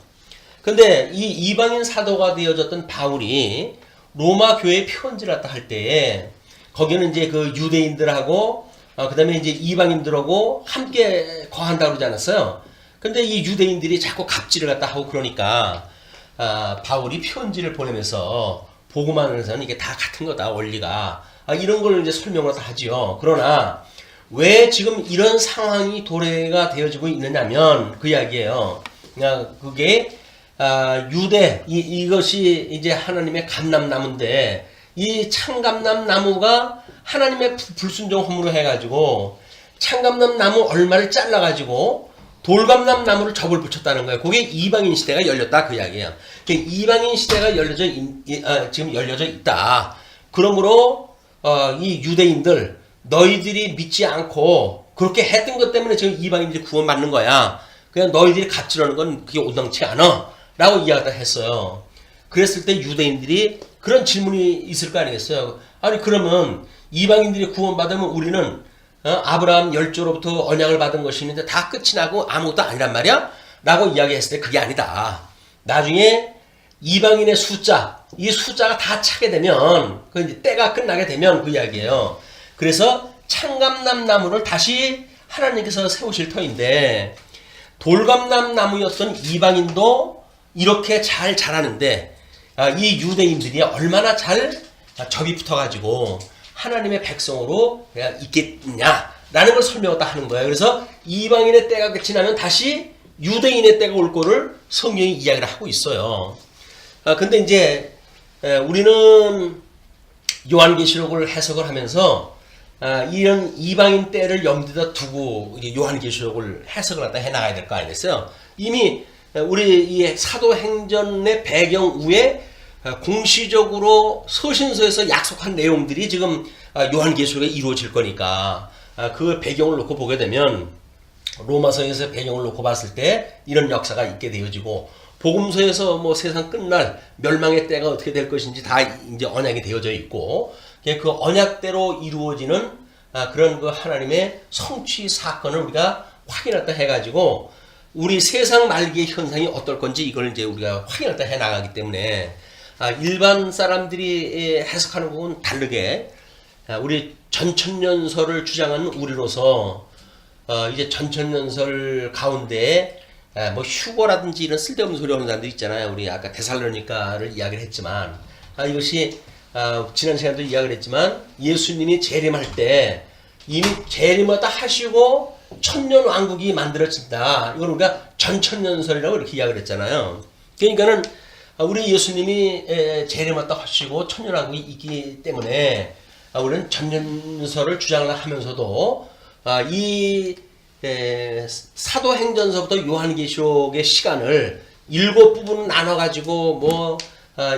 근데 이 이방인 사도가 되어졌던 바울이 로마 교회 편지를 갖다 할 때에 거기는 이제 그 유대인들하고 그다음에 이제 이방인들하고 함께 거한다고 그러지 않았어요. 근데 이 유대인들이 자꾸 갑질을 갖다 하고 그러니까 바울이 편지를 보내면서 복음하면서는 이게 다 같은 거다, 원리가. 이런 걸 이제 설명을 다 하지요. 그러나 왜 지금 이런 상황이 도래가 되어지고 있느냐면 그 이야기예요. 그게 유대 이것이 이제 하나님의 감람나무인데 이 참감람나무가 하나님의 불순종함으로 해가지고 참감람나무 얼마를 잘라가지고 돌감람나무를 접을 붙였다는 거예요. 그게 이방인 시대가 열렸다 그 이야기예요. 이방인 시대가 지금 열려져 있다. 그러므로 이 유대인들 너희들이 믿지 않고 그렇게 했던 것 때문에 지금 이방인들이 구원받는 거야. 그냥 너희들이 갑질하는 건 그게 온당치 않아 라고 이야기를 했어요. 그랬을 때 유대인들이 그런 질문이 있을 거 아니겠어요. 아니 그러면 이방인들이 구원받으면 우리는 아브라함 열조로부터 언약을 받은 것이 있는데 다 끝이 나고 아무것도 아니란 말이야? 라고 이야기했을 때 그게 아니다. 나중에 이방인의 이 숫자가 다 차게 되면 그 이제 때가 끝나게 되면 그 이야기예요. 그래서 참감람나무를 다시 하나님께서 세우실 터인데 돌감람나무였던 이방인도 이렇게 잘 자라는데 이 유대인들이 얼마나 잘 접이 붙어가지고 하나님의 백성으로 있겠냐라는 걸 설명했다 하는 거예요. 그래서 이방인의 때가 끝이 나면 다시 유대인의 때가 올 거를 성경이 이야기를 하고 있어요. 근데 이제 우리는 요한계시록을 해석을 하면서 이런 이방인 때를 염두에다 두고 요한계시록을 해석을 갖다 해나가야 될 거 아니겠어요? 이미 우리 이 사도행전의 배경 위에 공시적으로 서신서에서 약속한 내용들이 지금 요한계시록에 이루어질 거니까 그 배경을 놓고 보게 되면 로마서에서 배경을 놓고 봤을 때 이런 역사가 있게 되어지고 복음서에서 뭐 세상 끝날 멸망의 때가 어떻게 될 것인지 다 이제 언약이 되어져 있고 그 언약대로 이루어지는 그런 그 하나님의 성취 사건을 우리가 확인했다 해가지고 우리 세상 말기의 현상이 어떨 건지 이걸 이제 우리가 확인했다 해 나가기 때문에 일반 사람들이 해석하는 부분은 다르게 우리 전천년설을 주장하는 우리로서 이제 전천년설 가운데 뭐 휴거라든지 이런 쓸데없는 소리 하는 사람들 있잖아요. 우리 아까 데살로니가를 이야기를 했지만 이것이 지난 시간도 이야기를 했지만 예수님이 재림할 때 이미 재림을 다 하시고 천년 왕국이 만들어진다. 이걸 우리가 전천년설이라고 이렇게 이야기를 했잖아요. 그러니까는 우리 예수님이 재림을 다 하시고 천년 왕국이 있기 때문에 우리는 전년설을 주장을 하면서도 이 사도행전서부터 요한계시록의 시간을 7부분 나눠가지고 뭐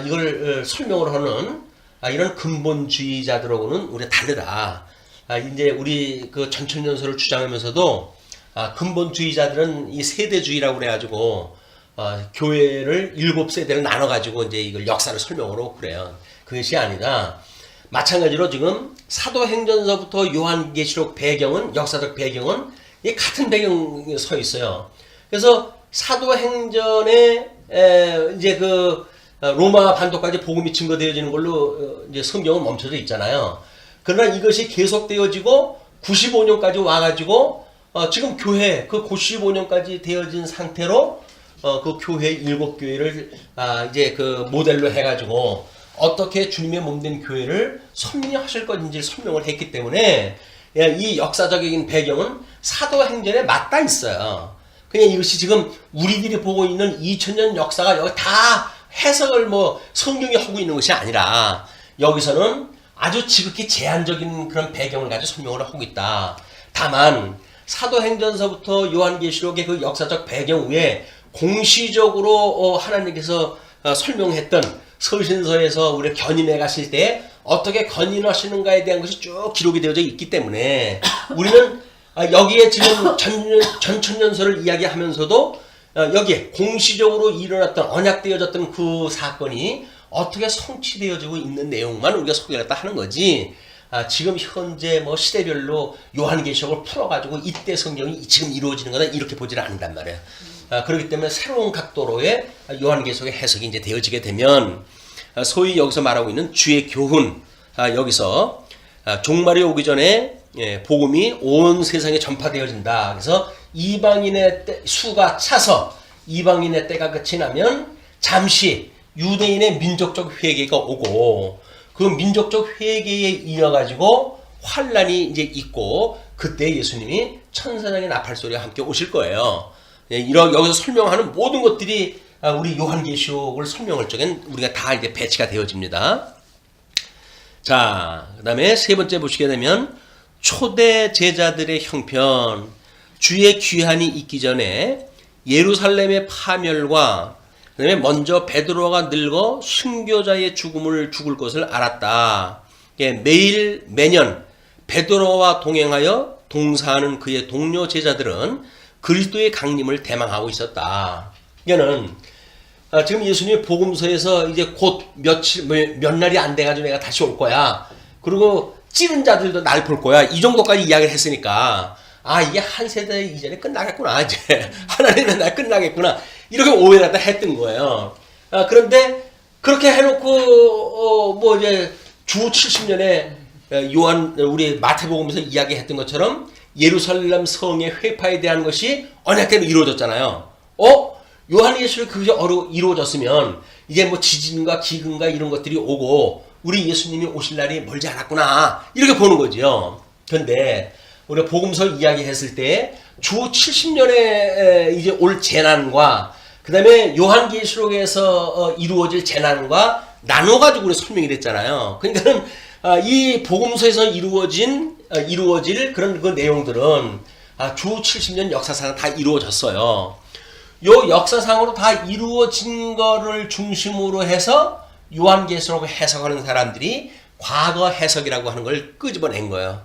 이걸 설명을 하는 이런 근본주의자들하고는 우리가 다르다. 이제 우리 그 전천년설을 주장하면서도 근본주의자들은 이 세대주의라고 그래가지고 교회를 7세대를 나눠가지고 이제 이걸 역사를 설명으로 그래요. 그것이 아니라 마찬가지로 지금 사도행전서부터 요한계시록 배경은 역사적 배경은 이 같은 배경에 서 있어요. 그래서 사도행전에 이제 그 로마 반도까지 복음이 증거되어지는 걸로 이제 성경은 멈춰져 있잖아요. 그러나 이것이 계속되어지고 95년까지 와가지고 지금 교회 그 95년까지 되어진 상태로 그 교회 7교회를 이제 그 모델로 해가지고 어떻게 주님의 몸된 교회를 설명하실 것인지 설명을 했기 때문에 이 역사적인 배경은 사도행전에 맞닿아 있어요. 그냥 이것이 지금 우리들이 보고 있는 2000년 역사가 여기 다 해석을 뭐 성경이 하고 있는 것이 아니라 여기서는 아주 지극히 제한적인 그런 배경을 가지고 설명을 하고 있다. 다만 사도행전서부터 요한계시록의 그 역사적 배경 위에 공시적으로 하나님께서 설명했던 서신서에서 우리 견인해 가실 때 어떻게 견인하시는가에 대한 것이 쭉 기록이 되어져 있기 때문에 우리는 여기에 지금 전천년설을 이야기하면서도 여기에 공시적으로 일어났던 언약되어졌던 그 사건이 어떻게 성취되어지고 있는 내용만 우리가 소개를 했다 하는 거지. 지금 현재 뭐 시대별로 요한계시록을 풀어가지고 이때 성경이 지금 이루어지는 거다 이렇게 보지는 않는단 말이에요. 그렇기 때문에 새로운 각도로의 요한계시록의 해석이 이제 되어지게 되면 소위 여기서 말하고 있는 주의 교훈 여기서 종말이 오기 전에 복음이 온 세상에 전파되어진다. 그래서 이방인의 수가 차서 이방인의 때가 끝이 나면 잠시 유대인의 민족적 회개가 오고 그 민족적 회개에 이어가지고 환란이 이제 있고 그때 예수님이 천사장의 나팔소리와 함께 오실 거예요. 여기서 설명하는 모든 것들이 우리 요한계시록을 설명할 적엔 우리가 다 이제 배치가 되어집니다. 자, 그 다음에 세 번째 보시게 되면 초대 제자들의 형편, 주의 귀환이 있기 전에 예루살렘의 파멸과 그 다음에 먼저 베드로가 늙어 순교자의 죽음을 죽을 것을 알았다. 매년 베드로와 동행하여 동사하는 그의 동료 제자들은 그리스도의 강림을 대망하고 있었다. 이거는 지금 예수님이 복음서에서 이제 곧 몇 날이 안 돼가지고 내가 다시 올 거야. 그리고 찌른 자들도 날 볼 거야. 이 정도까지 이야기를 했으니까 이게 한 세대 이전에 끝나겠구나. 이제 하나님은 날 끝나겠구나. 이렇게 오해를 했던 거예요. 그런데 그렇게 해놓고 뭐 이제 주 70년에 우리 마태복음에서 이야기했던 것처럼 예루살렘 성의 회파에 대한 것이 언약대로 이루어졌잖아요. 요한계시록이 그것이 이루어졌으면 이제 뭐 지진과 기근과 이런 것들이 오고 우리 예수님이 오실 날이 멀지 않았구나 이렇게 보는 거죠. 그런데 우리가 복음서 이야기했을 때 주 70년에 이제 올 재난과 그 다음에 요한계시록에서 이루어질 재난과 나눠가지고 우리 설명이 됐잖아요. 그러니까는 이 복음서에서 이루어질 그런 그 내용들은 주 70년 역사상 다 이루어졌어요. 요 역사상으로 다 이루어진 거를 중심으로 해서 요한계시록을 해석하는 사람들이 과거 해석이라고 하는 걸 끄집어낸 거예요.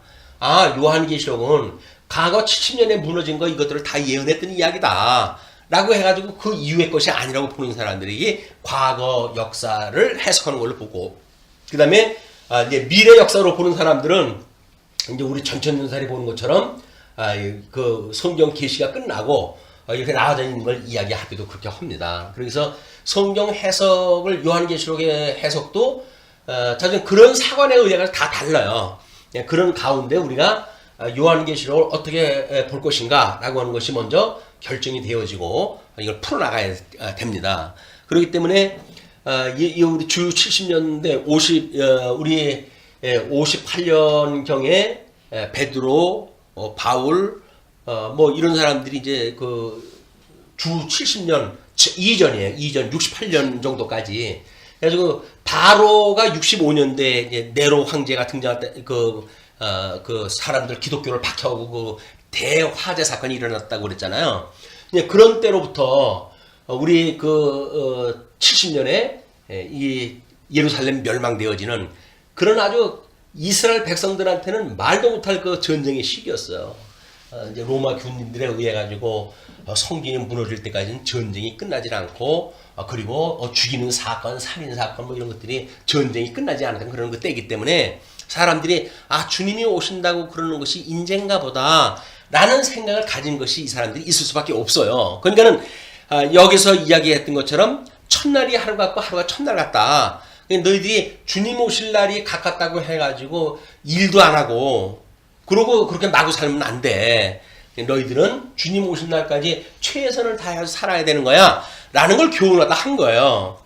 요한계시록은 과거 70년에 무너진 거 이것들을 다 예언했던 이야기다 라고 해가지고 그 이후의 것이 아니라고 보는 사람들이 과거 역사를 해석하는 걸로 보고 그 다음에 이제 미래 역사로 보는 사람들은 이제 우리 전천년살이 보는 것처럼 그 성경 계시가 끝나고 이렇게 나와져 있는 걸 이야기하기도 그렇게 합니다. 그래서 성경 해석을 요한계시록의 해석도 자주 그런 사관의 의뢰가 다 달라요. 그런 가운데 우리가 요한계시록을 어떻게 볼 것인가 라고 하는 것이 먼저 결정이 되어지고 이걸 풀어나가야 됩니다. 그렇기 때문에 우리 주 70년대 우리 58년경에 베드로, 바울, 뭐 이런 사람들이 이제 그 주 70년 이전이에요. 이전 68년 정도까지. 그래가지고 바로가 65년대에 이제 네로 황제가 등장할 때 그 사람들 기독교를 박해하고 그 대화재 사건이 일어났다고 그랬잖아요. 그런 때로부터 우리 70년에 이 예루살렘 멸망되어지는 그런 아주 이스라엘 백성들한테는 말도 못할 그 전쟁의 시기였어요. 이제 로마 군인들에 의해 가지고 성전이 무너질 때까지는 전쟁이 끝나지 않고 그리고 죽이는 사건, 살인 사건 뭐 이런 것들이 전쟁이 끝나지 않았던 그런 그 때이기 때문에 사람들이 주님이 오신다고 그러는 것이 인재인가 보다 라는 생각을 가진 것이 이 사람들이 있을 수밖에 없어요. 그러니까는 여기서 이야기했던 것처럼 첫날이 하루 같고 하루가 첫날 같다. 너희들이 주님 오실 날이 가깝다고 해가지고 일도 안 하고 그러고 그렇게 마구 살면 안 돼. 너희들은 주님 오신 날까지 최선을 다해서 살아야 되는 거야 라는 걸 교훈하다 한 거예요.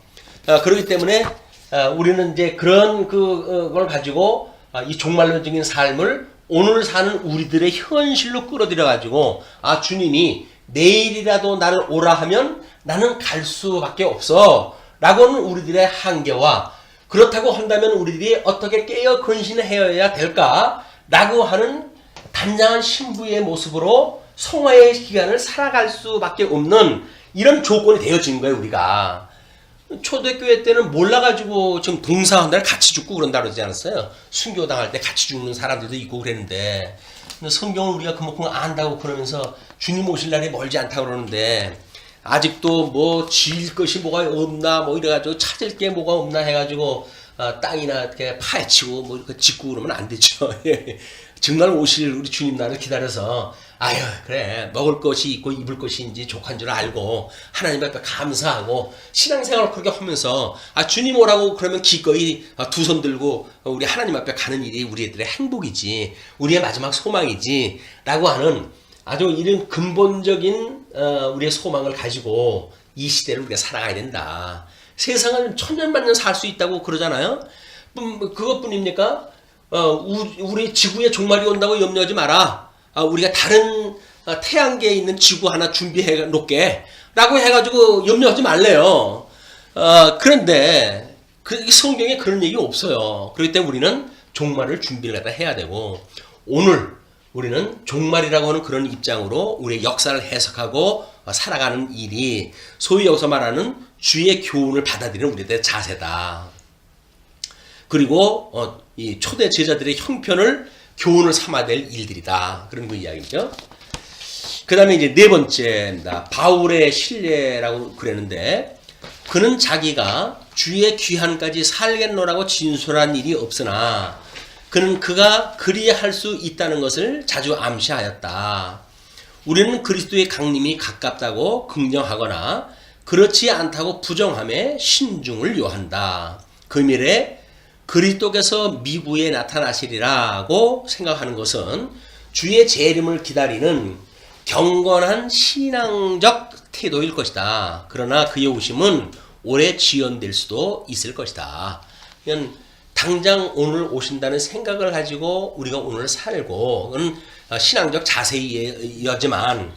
그렇기 때문에 우리는 이제 그런 그걸 가지고 이 종말론적인 삶을 오늘 사는 우리들의 현실로 끌어들여 가지고 주님이 내일이라도 나를 오라 하면 나는 갈 수밖에 없어 라고는 우리들의 한계와 그렇다고 한다면 우리들이 어떻게 깨어 근신해야 될까 라고 하는 단장한 신부의 모습으로 성화의 기간을 살아갈 수밖에 없는 이런 조건이 되어진 거예요. 우리가 초대교회 때는 몰라가지고 지금 동사한다를 같이 죽고 그런다 그러지 않았어요? 순교당할 때 같이 죽는 사람들도 있고 그랬는데 성경을 우리가 그만큼 안다고 그러면서 주님 오실 날이 멀지 않다고 그러는데 아직도 뭐 지을 것이 뭐가 없나 뭐 이래가지고 찾을 게 뭐가 없나 해가지고 땅이나 이렇게 파헤치고 뭐 이렇게 짓고 그러면 안 되죠. 정말 오실 우리 주님 날을 기다려서 그래 먹을 것이 있고 입을 것이 인지 족한 줄 알고 하나님 앞에 감사하고 신앙생활을 그렇게 하면서 주님 오라고 그러면 기꺼이 두 손 들고 우리 하나님 앞에 가는 일이 우리들의 행복이지 우리의 마지막 소망이지 라고 하는 아주 이런 근본적인 우리의 소망을 가지고 이 시대를 우리가 살아가야 된다. 세상을 천년만년 살 수 있다고 그러잖아요. 그것뿐입니까? 우리 지구에 종말이 온다고 염려하지 마라. 우리가 다른 태양계에 있는 지구 하나 준비해 놓게 라고 해가지고 염려하지 말래요. 그런데 성경에 그런 얘기 없어요. 그렇기 때문에 우리는 종말을 준비를 갖다 해야 되고 오늘 우리는 종말이라고 하는 그런 입장으로 우리의 역사를 해석하고 살아가는 일이 소위 여기서 말하는 주의 교훈을 받아들이는 우리들의 자세다. 그리고 이 초대 제자들의 형편을 교훈을 삼아야 될 일들이다. 그런 그 이야기죠. 그 다음에 이제 네 번째입니다. 바울의 신뢰라고 그랬는데 그는 자기가 주의 귀환까지 살겠노라고 진술한 일이 없으나 그는 그가 그리할 수 있다는 것을 자주 암시하였다. 우리는 그리스도의 강림이 가깝다고 긍정하거나 그렇지 않다고 부정함에 신중을 요한다. 금일에 그리스도께서 미구에 나타나시리라고 생각하는 것은 주의 재림을 기다리는 경건한 신앙적 태도일 것이다. 그러나 그의 오심은 오래 지연될 수도 있을 것이다. 당장 오늘 오신다는 생각을 가지고 우리가 오늘 살고 그건 신앙적 자세이지만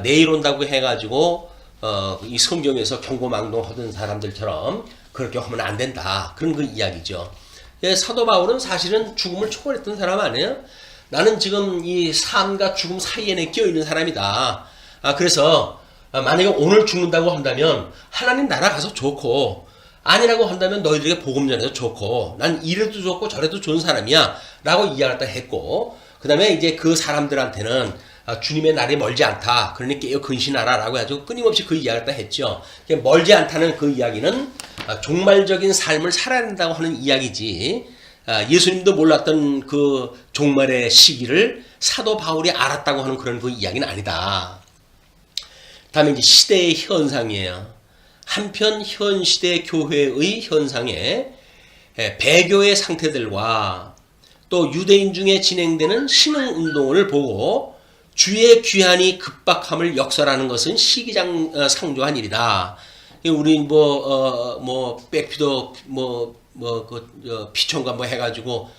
내일 온다고 해가지고 이 성경에서 경고망동하던 사람들처럼 그렇게 하면 안 된다. 그런 그 이야기죠. 사도 바울은 사실은 죽음을 초월했던 사람 아니에요? 나는 지금 이 삶과 죽음 사이에 껴있는 사람이다. 그래서 만약에 오늘 죽는다고 한다면 하나님 나라 가서 좋고 아니라고 한다면 너희들에게 복음 전해도 좋고 난 이래도 좋고 저래도 좋은 사람이야 라고 이야기를 했고 그 다음에 이제 그 사람들한테는 주님의 날이 멀지 않다. 그러니 깨어 근신하라 라고 해가지고 끊임없이 그 이야기를 했죠. 멀지 않다는 그 이야기는 종말적인 삶을 살아야 된다고 하는 이야기지 예수님도 몰랐던 그 종말의 시기를 사도 바울이 알았다고 하는 그런 그 이야기는 아니다. 다음에 이제 시대의 현상이에요. 한편 현 시대 교회의 현상에 배교의 상태들과 또 유대인 중에 진행되는 신흥운동을 보고 주의 귀환이 급박함을 역설하는 것은 시기상조한 일이다. 우리 백피도 피청가 해가지고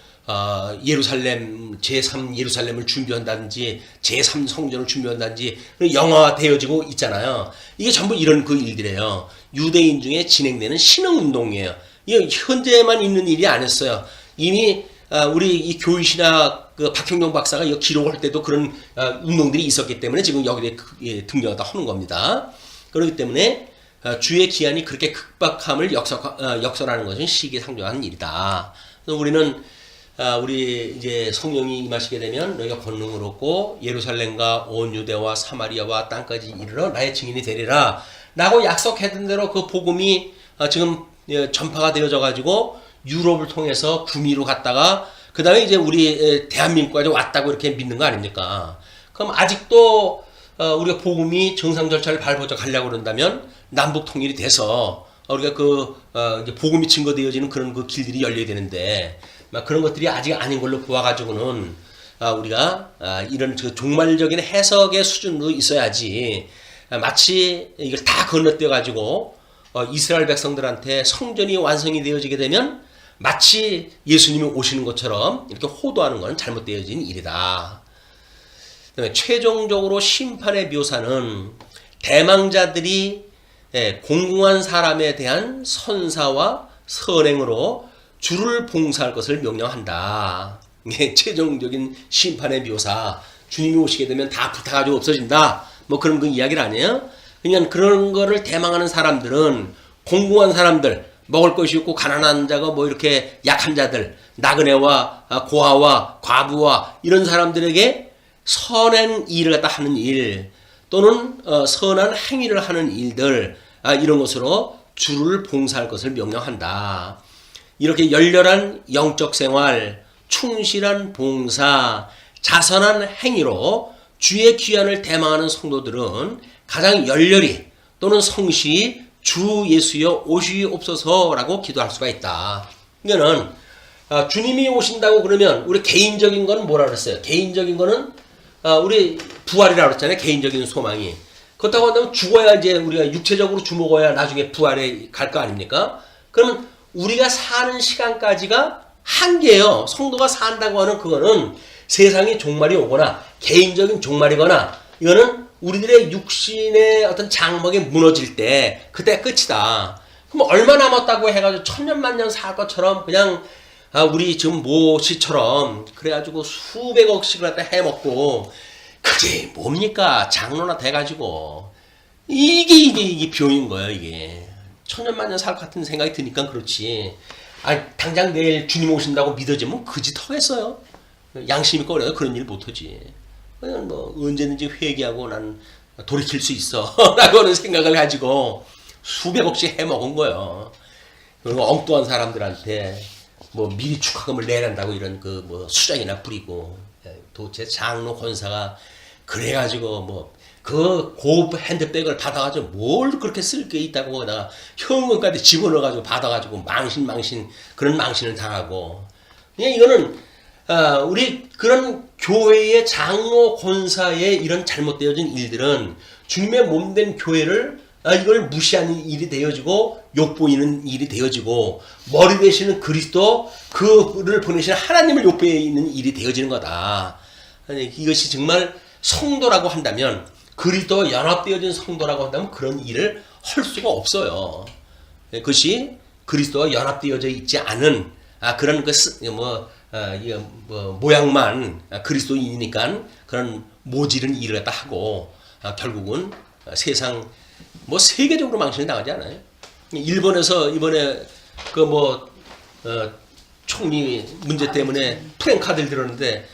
예루살렘 제3 예루살렘을 준비한다든지 제3 성전을 준비한다든지 영화되어지고 있잖아요. 이게 전부 이런 그 일들이에요. 유대인 중에 진행되는 신흥운동이에요. 이게 현재만 있는 일이 아니었어요. 이미 우리 이 교의신학 그 박형룡 박사가 이거 기록할 때도 그런 운동들이 있었기 때문에 지금 여기에 등장하다 하는 겁니다. 그렇기 때문에 주의 기한이 그렇게 급박함을 역설하는 것은 시기상조한 일이다. 그래서 우리는 우리 이제 성령이 임하시게 되면 너희가 권능을 얻고 예루살렘과 온 유대와 사마리아와 땅까지 이르러 나의 증인이 되리라 라고 약속했던 대로 그 복음이 지금 전파가 되어져 가지고 유럽을 통해서 구미로 갔다가 그 다음에 이제 우리 대한민국까지 왔다고 이렇게 믿는 거 아닙니까? 그럼 아직도 우리가 복음이 정상 절차를 밟아서 가려고 그런다면 남북 통일이 돼서 우리가 이제 복음이 증거되어지는 그런 그 길들이 열려야 되는데 그런 것들이 아직 아닌 걸로 보아가지고는 우리가 이런 그 종말적인 해석의 수준으로 있어야지 마치 이걸 다 건너뛰어가지고 이스라엘 백성들한테 성전이 완성이 되어지게 되면 마치 예수님이 오시는 것처럼 이렇게 호도하는 것은 잘못되어진 일이다. 그다음에 최종적으로 심판의 묘사는 대망자들이 공공한 사람에 대한 선사와 선행으로 주를 봉사할 것을 명령한다. 이게 최종적인 심판의 묘사. 주님이 오시게 되면 다 불타가지고 없어진다. 뭐 그런 그 이야기를 아니에요. 그냥 그런 거를 대망하는 사람들은 공공한 사람들, 먹을 것이 없고 가난한 자가 뭐 이렇게 약한 자들, 나그네와 고아와 과부와 이런 사람들에게 선한 일을 갖다 하는 일 또는 선한 행위를 하는 일들 이런 것으로 주를 봉사할 것을 명령한다. 이렇게 열렬한 영적 생활, 충실한 봉사, 자선한 행위로 주의 귀환을 대망하는 성도들은 가장 열렬히 또는 성실히 주 예수여 오시옵소서라고 기도할 수가 있다. 이거는 주님이 오신다고 그러면 우리 개인적인 거는 뭐라 그랬어요? 개인적인 거는 우리 부활이라고 그랬잖아요. 개인적인 소망이. 그렇다고 한다면 죽어야 이제 우리가 육체적으로 죽어야 나중에 부활에 갈 거 아닙니까? 그러면 우리가 사는 시간까지가 한계예요. 성도가 산다고 하는 그거는 세상의 종말이 오거나 개인적인 종말이거나 이거는 우리들의 육신의 어떤 장막이 무너질 때 그때 끝이다. 그럼 얼마 남았다고 해가지고 천년만년 살 것처럼 그냥 우리 지금 모 씨처럼 그래가지고 수백억씩을 갖다 해먹고 그게 뭡니까? 장로나 돼가지고 이게 병인 거예요. 이게 천년만년 살 같은 생각이 드니까 그렇지. 당장 내일 주님 오신다고 믿어지면 그짓 하겠어요. 양심 있고 그런 일 못하지. 그냥 뭐 언제든지 회개하고 난 돌이킬 수 있어 라고는 생각을 가지고 수백억씩 해먹은 거예요. 그리고 엉뚱한 사람들한테 뭐 미리 축하금을 내란다고 이런 그 뭐 수장이나 부리고 도대체 장로 권사가 그래가지고 뭐 그 고급 핸드백을 받아가지고 뭘 그렇게 쓸 게 있다고 거기다가 현금까지 집어넣어가지고 받아가지고 망신 그런 망신을 당하고 그냥 이거는 우리 그런 교회의 장로 권사의 이런 잘못되어진 일들은 주님의 몸된 교회를 이걸 무시하는 일이 되어지고 욕보이는 일이 되어지고 머리 되시는 그리스도 그를 보내시는 하나님을 욕보이는 일이 되어지는 거다. 이것이 정말 성도라고 한다면 그리스도와 연합되어진 성도라고 한다면 그런 일을 할 수가 없어요. 그것이 그리스도와 연합되어져 있지 않은 그런 모양만 그리스도인이니까 그런 모질은 일을 갖다 하고 결국은 세상 세계적으로 망신을 당하지 않아요. 일본에서 이번에 총리 문제 때문에 프랭카드를 들었는데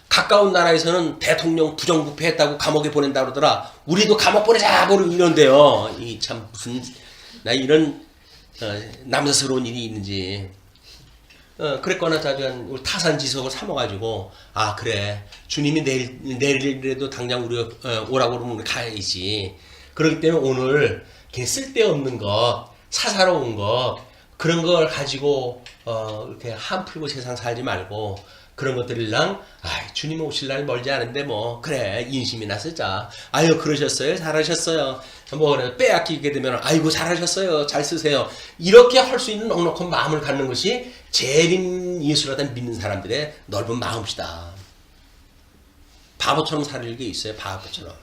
가까운 나라에서는 대통령 부정부패했다고 감옥에 보낸다 그러더라. 우리도 감옥 보내자 이런데요. 이 참 무슨 이런 남사스러운 일이 있는지. 그랬거나 우리 타산지석을 삼아가지고 그래 주님이 내일이라도 당장 우리 오라고 그러면 우리 가야지. 그렇기 때문에 오늘 그냥 쓸데없는 것, 사사로운 것, 그런 걸 가지고 이렇게 한 풀고 세상 살지 말고 그런 것들이랑 주님 오실 날 멀지 않은데 뭐 그래 인심이나 쓰자. 아유 그러셨어요, 잘하셨어요. 뭐 그래 빼앗기게 되면 아이고 잘하셨어요, 잘 쓰세요. 이렇게 할 수 있는 넉넉한 마음을 갖는 것이 재림 예수라는 믿는 사람들의 넓은 마음이다. 바보처럼 살 게 있어요, 바보처럼.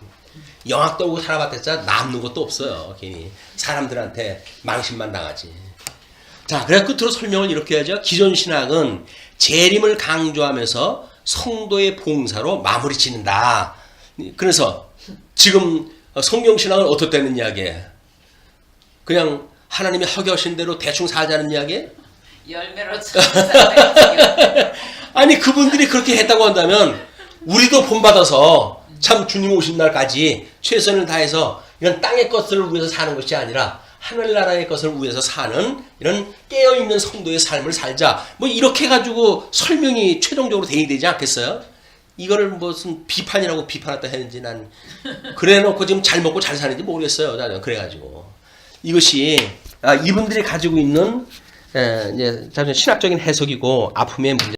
영악도 오고 살아봤자 남는 것도 없어요. 괜히 사람들한테 망신만 당하지. 자, 그래서 끝으로 설명을 이렇게 하죠. 기존 신학은 재림을 강조하면서 성도의 봉사로 마무리 짓는다. 그래서 지금 성경 신학은 어떻다는 이야기예요? 그냥 하나님이 허겨하신 대로 대충 살자는 이야기예요? 열매로 찾는 아니 그분들이 그렇게 했다고 한다면 우리도 본받아서 참 주님 오신 날까지 최선을 다해서 이런 땅의 것을 위해서 사는 것이 아니라 하늘나라의 것을 위해서 사는 이런 깨어있는 성도의 삶을 살자. 뭐 이렇게 가지고 설명이 최종적으로 되지 않겠어요? 이거를 무슨 비판이라고 비판했다 했는지 난 그래놓고 지금 잘 먹고 잘 사는지 모르겠어요. 나는 그래가지고 이것이 이분들이 가지고 있는 이제 신학적인 해석이고 아픔의 문제.